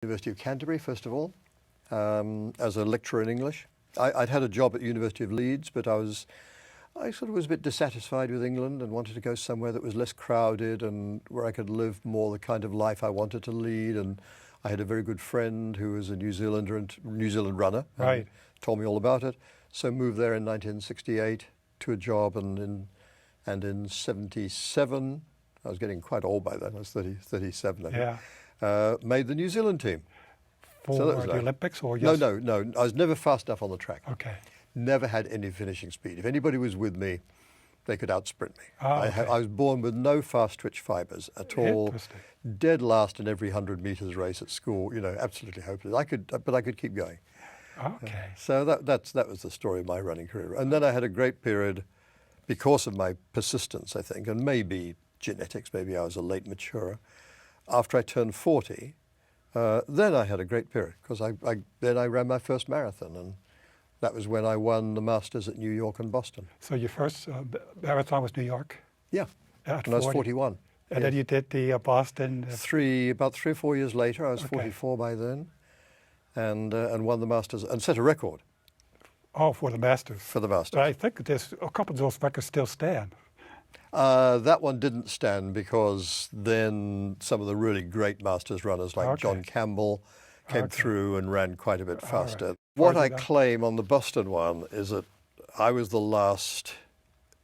University of Canterbury, first of all, as a lecturer in English. I'd had a job at the University of Leeds, but I sort of was a bit dissatisfied with England and wanted to go somewhere that was less crowded and where I could live more the kind of life I wanted to lead. And I had a very good friend who was a New Zealander and New Zealand runner. Right. Told me all about it. So moved there in 1968 to a job, and in 77, I was getting quite old by then. I was 37. I think. Yeah. Made the New Zealand team. For So that was the like- Olympics or yes? No. I was never fast enough on the track. Okay. Never had any finishing speed. If anybody was with me, they could outsprint me. Ah, okay. I was born with no fast twitch fibers at all. Interesting. Dead last in every 100 meters race at school. Absolutely hopeless. But I could keep going. Okay. So that was the story of my running career. And then I had a great period because of my persistence, I think, and maybe genetics. Maybe I was a late maturer. After I turned 40, then I had a great period because then I ran my first marathon, and that was when I won the Masters at New York and Boston. So your first marathon was New York? Yeah, At when I was 40? 41. And then you did the Boston? About 3 or 4 years later, I was Okay. 44 by then, and won the Masters and set a record Oh, for the Masters. for the Masters. I think there's a couple of those records still stand. That one didn't stand because then some of the really great Masters runners like Okay. John Campbell came Okay. through and ran quite a bit All faster. right. What Why I did that? claim on the Boston one is that I was the last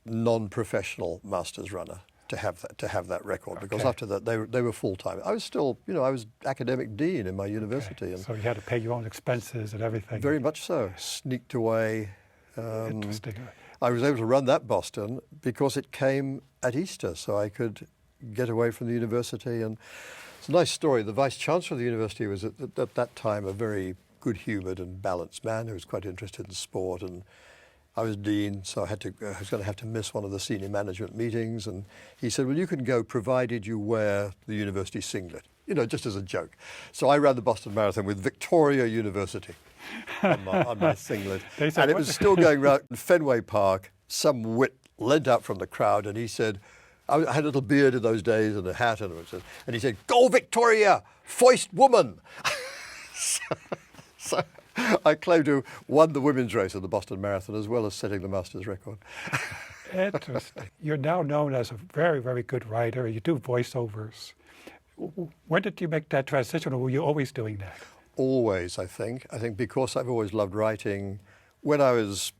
non-professional Masters runner to have that record, because Okay. after that they were full-time. I was still, I was academic dean in my university, and So you had to pay your own expenses and everything. very much so. Sneaked away. Interesting. I was able to run that Boston because it came at Easter, so I could get away from the university. And it's a nice story. The vice-chancellor of the university was at that time a very good-humoured and balanced man who was quite interested in sport. And I was dean, so I was going to have to miss one of the senior management meetings. And he said, well, you can go provided you wear the university singlet, just as a joke. So I ran the Boston Marathon with Victoria University on my singlet. They said, And it "What?" was still going round in Fenway Park. Some wit leant out from the crowd and he said, I had a little beard in those days and a hat, and he said, "Go Victoria, foist woman." so I claim to have won the women's race of the Boston Marathon as well as setting the Masters record. Interesting. You're now known as a very, very good writer. You do voiceovers. When did you make that transition, or were you always doing that? Always, I think. I think because I've always loved writing. When I was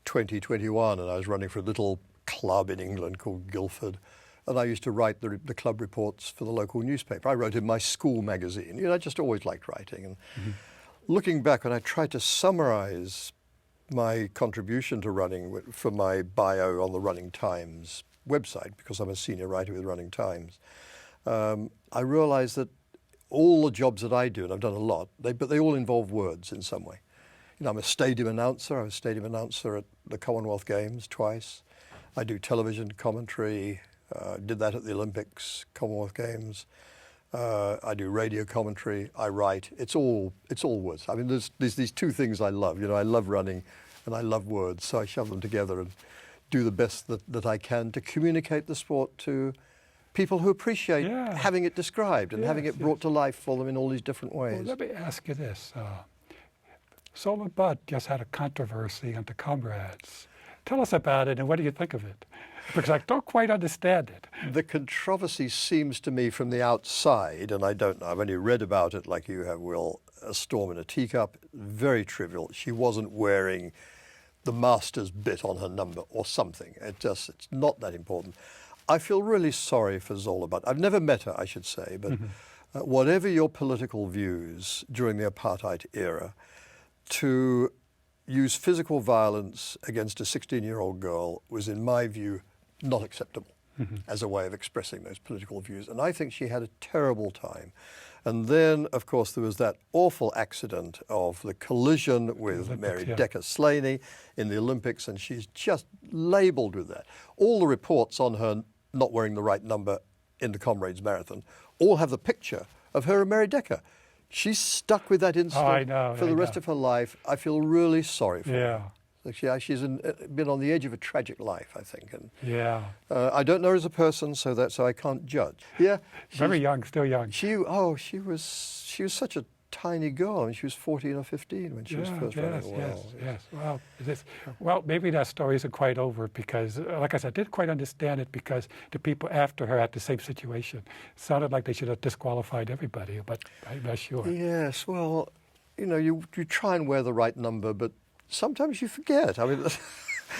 21, and I was running for a little club in England called Guildford, and I used to write the club reports for the local newspaper. I wrote in my school magazine. I just always liked writing. And looking back, when I tried to summarize my contribution to running for my bio on the Running Times website, because I'm a senior writer with Running Times, I realized that all the jobs that I do, and I've done a lot, but they all involve words in some way. I'm a stadium announcer. I was stadium announcer at the Commonwealth Games twice. I do television commentary. Did that at the Olympics, Commonwealth Games. I do radio commentary. I write. It's all words. I mean, there's these two things I love. I love running, and I love words. So I shove them together and do the best that I can to communicate the sport to people who appreciate Yeah. having it described and having Yes, it brought to life for them in all these different ways. Well, let me ask you this. Sol and Bud just had a controversy on the Comrades. Tell us about it, and what do you think of it? Because I don't quite understand it. The controversy seems to me from the outside, and I don't know, I've only read about it like you have, Will, a storm in a teacup, very trivial. She wasn't wearing the Masters bit on her number or something. It's not that important. I feel really sorry for Zola Butt. I've never met her, I should say, but whatever your political views during the apartheid era, to use physical violence against a 16-year-old girl was, in my view, not acceptable as a way of expressing those political views. And I think she had a terrible time. And then, of course, there was that awful accident of the collision with Olympics, Mary yeah. Decker-Slaney in the Olympics, and she's just labelled with that. All the reports on her not wearing the right number in the Comrades Marathon all have the picture of her and Mary Decker. She's stuck with that incident I know, for the rest of her life. I feel really sorry for her. Yeah. She's been on the edge of a tragic life, I think. And Yeah. I don't know her as a person, so I can't judge. Yeah, Very young, still young. she was such a tiny girl. I mean, she was 14 or 15 when she was first running well. Yes. Well, maybe that story isn't quite over because, like I said, I didn't quite understand it because the people after her had the same situation. It sounded like they should have disqualified everybody, but I'm not sure. Yes, well, you try and wear the right number, but sometimes you forget. I mean,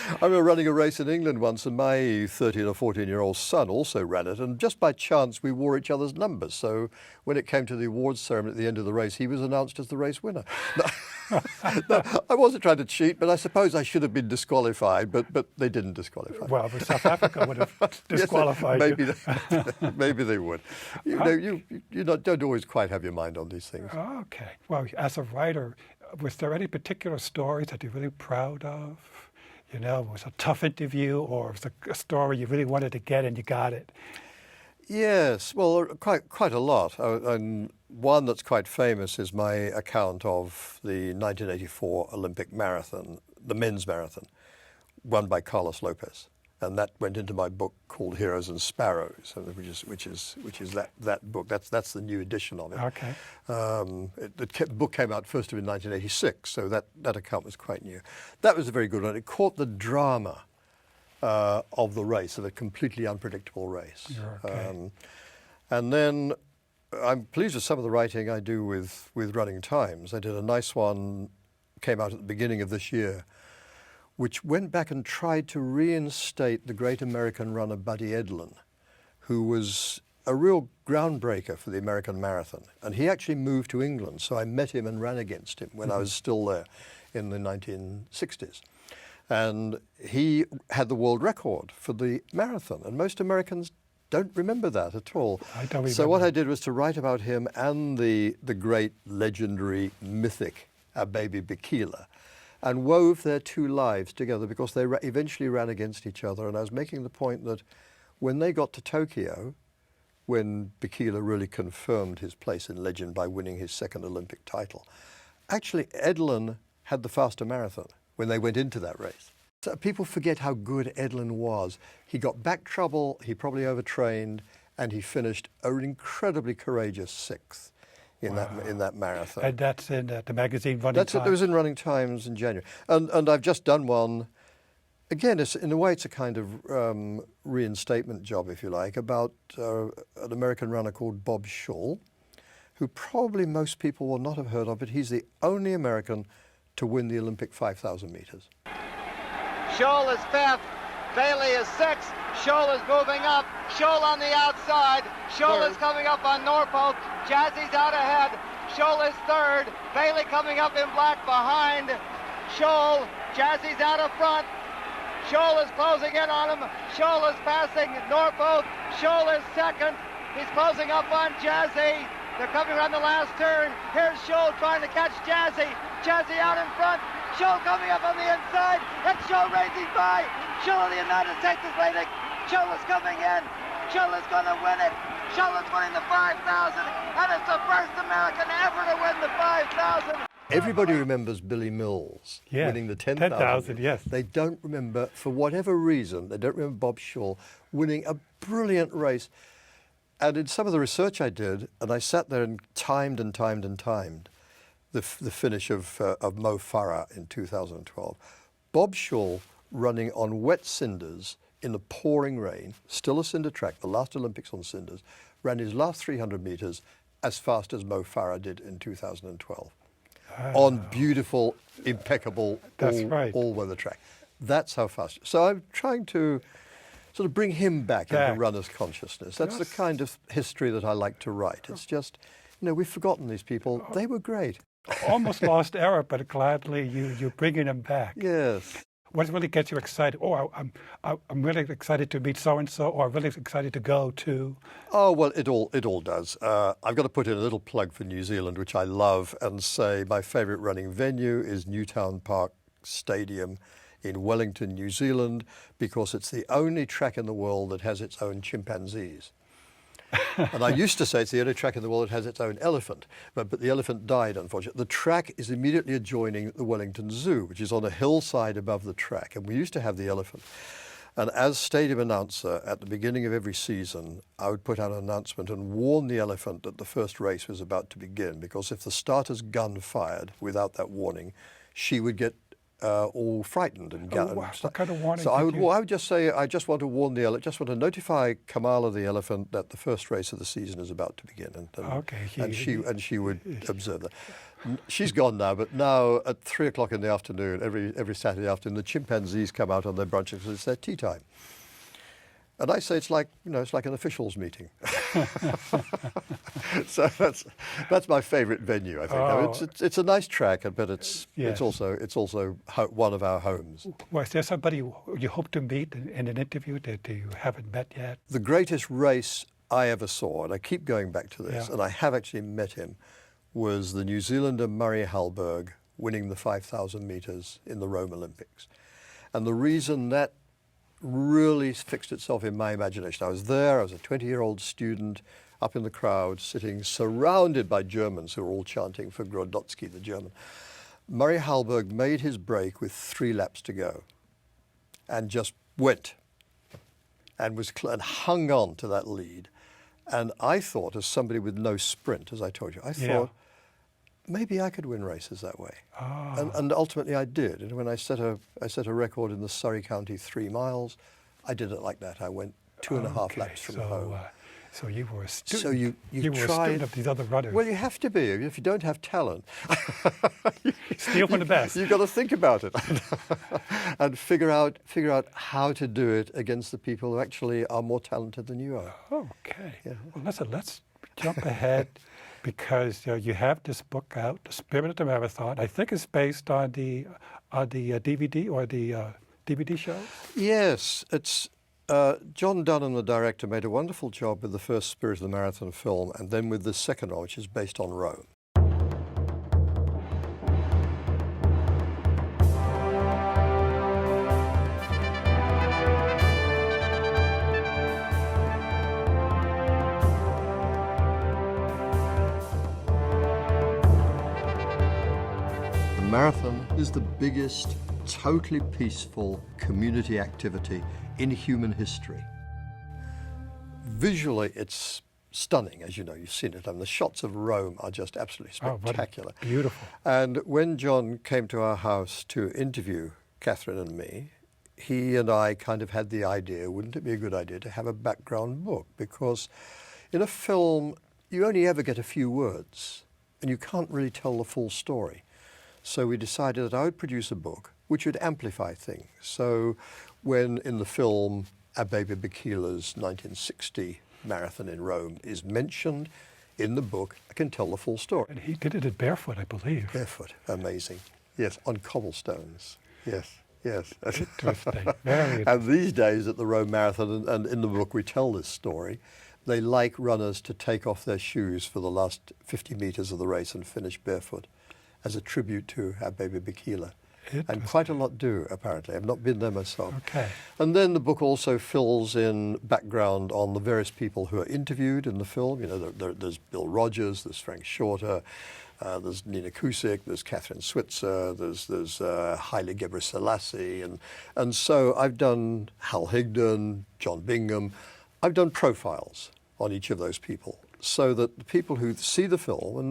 I remember running a race in England once, and my 13 or 14-year-old son also ran it, and just by chance we wore each other's numbers. So when it came to the awards ceremony at the end of the race, he was announced as the race winner. No, I wasn't trying to cheat, but I suppose I should have been disqualified, but they didn't disqualify. Well, but South Africa would have disqualified you. Maybe they would. You don't always quite have your mind on these things. Okay. Well, as a writer, was there any particular stories that you're really proud of? Was a tough interview, or was a story you really wanted to get and you got it? Yes, well, quite a lot. And one that's quite famous is my account of the 1984 Olympic marathon, the men's marathon, run by Carlos Lopez, and that went into my book called Heroes and Sparrows, which is that book. That's the new edition of it. Okay. The book came out first in 1986, so that account was quite new. That was a very good one. It caught the drama of the race, of a completely unpredictable race. Okay. And then I'm pleased with some of the writing I do with Running Times. I did a nice one, came out at the beginning of this year, which went back and tried to reinstate the great American runner Buddy Edlin, who was a real groundbreaker for the American marathon. And he actually moved to England, so I met him and ran against him when I was still there in the 1960s. And he had the world record for the marathon, and most Americans don't remember that at all. I don't remember. So what I did was to write about him and the great, legendary, mythic baby Bikila, and wove their two lives together because they eventually ran against each other. And I was making the point that when they got to Tokyo, when Bikila really confirmed his place in legend by winning his second Olympic title, actually Edlin had the faster marathon when they went into that race. So people forget how good Edlin was. He got back trouble, he probably overtrained, and he finished an incredibly courageous sixth in that marathon. And that's in the magazine Running Times? It was in Running Times in January. And I've just done one, again, in a way it's a kind of reinstatement job, if you like, about an American runner called Bob Shaw, who probably most people will not have heard of, but he's the only American to win the Olympic 5,000 meters. Scholl is fifth, Bailey is sixth, Scholl is moving up, Scholl on the outside, Scholl is coming up on Norfolk, Jazzy's out ahead, Scholl is third, Bailey coming up in black behind, Scholl, Jazzy's out of front, Scholl is closing in on him, Scholl is passing Norfolk, Scholl is second, he's closing up on Jazzy, they're coming around the last turn, here's Scholl trying to catch Jazzy, Jazzy out in front, Scholl coming up on the inside, and Scholl racing by. Scholl of the United States is leading. Scholl is coming in. Scholl is going to win it. Scholl is winning the 5,000, and it's the first American ever to win the 5,000. Everybody remembers Billy Mills winning the 10,000. 10,000, yes. They don't remember, for whatever reason, they don't remember Bob Shaw winning a brilliant race. And in some of the research I did, and I sat there and timed the finish of Mo Farah in 2012. Bob Shaw running on wet cinders in the pouring rain, still a cinder track, the last Olympics on cinders, ran his last 300 meters as fast as Mo Farah did in 2012. On beautiful, impeccable, all-weather track. That's how fast. So I'm trying to sort of bring him back into runner's consciousness. That's the kind of history that I like to write. It's just, we've forgotten these people. They were great. Almost lost era, but gladly you're bringing them back. Yes. What really gets you excited? Oh, I'm really excited to meet so-and-so, or I'm really excited to go to. Oh, well, it all does. I've got to put in a little plug for New Zealand, which I love, and say my favourite running venue is Newtown Park Stadium in Wellington, New Zealand, because it's the only track in the world that has its own chimpanzees. And I used to say it's the only track in the world that has its own elephant, but the elephant died, unfortunately. The track is immediately adjoining the Wellington Zoo, which is on a hillside above the track, and we used to have the elephant. And as stadium announcer, at the beginning of every season, I would put out an announcement and warn the elephant that the first race was about to begin, because if the starter's gun fired without that warning, she would get all frightened and what kind of warning? So I would just say, I just want to warn the elephant, just want to notify Kamala the elephant that the first race of the season is about to begin, and she would observe that. She's gone now, but now at 3 o'clock in the afternoon, every Saturday afternoon, the chimpanzees come out on their brunches because it's their tea time. And I say it's like an officials meeting. So that's my favourite venue, I think. I mean, it's a nice track, but it's also one of our homes. Well, is there somebody you hope to meet in an interview that you haven't met yet? The greatest race I ever saw, and I keep going back to this, and I have actually met him, was the New Zealander Murray Halberg winning the 5,000 metres in the Rome Olympics. And the reason that really fixed itself in my imagination, I was there, I was a 20-year-old student up in the crowd, sitting surrounded by Germans who were all chanting for Grodotsky, the German. Murray Halberg made his break with 3 laps to go and just went and hung on to that lead. And I thought, as somebody with no sprint, as I told you, I thought, maybe I could win races that way. And ultimately I did. And when I set a record in the Surrey County 3 miles, I did it like that. I went 2.5 laps from home. So you were a student. So you were a student of these other runners. Well, you have to be. If you don't have talent, steal from the best. You've got to think about it and figure out how to do it against the people who actually are more talented than you are. Okay. Yeah. Well, listen, let's jump ahead because you have this book out, The Spirit of the Marathon. I think it's based on the DVD or the DVD show. Yes, it's. John Dunham, the director, made a wonderful job with the first Spirit of the Marathon film, and then with the second one, which is based on Rome. The marathon is the biggest, totally peaceful community activity in human history. Visually, it's stunning, as you know, you've seen it. And the shots of Rome are just absolutely spectacular. Beautiful. And when John came to our house to interview Catherine and me, he and I kind of had the idea, wouldn't it be a good idea to have a background book? Because in a film, you only ever get a few words, and you can't really tell the full story. So we decided that I would produce a book which would amplify things. So when in the film Abebe Bikila's 1960 marathon in Rome is mentioned in the book, I can tell the full story. And he did it at barefoot, I believe. Barefoot, amazing. Yes, on cobblestones. Yes. Interesting. Very and these days at the Rome Marathon, and in the book we tell this story, they like runners to take off their shoes for the last 50 meters of the race and finish barefoot as a tribute to Abebe Bikila. And quite a lot do, apparently. I've not been there myself. Okay. And then the book also fills in background on the various people who are interviewed in the film. You know, there's Bill Rogers, there's Frank Shorter, there's Nina Kusik, there's Catherine Switzer, there's Haile Gebrselassie, and so I've done Hal Higdon, John Bingham. I've done profiles on each of those people, so that the people who see the film and they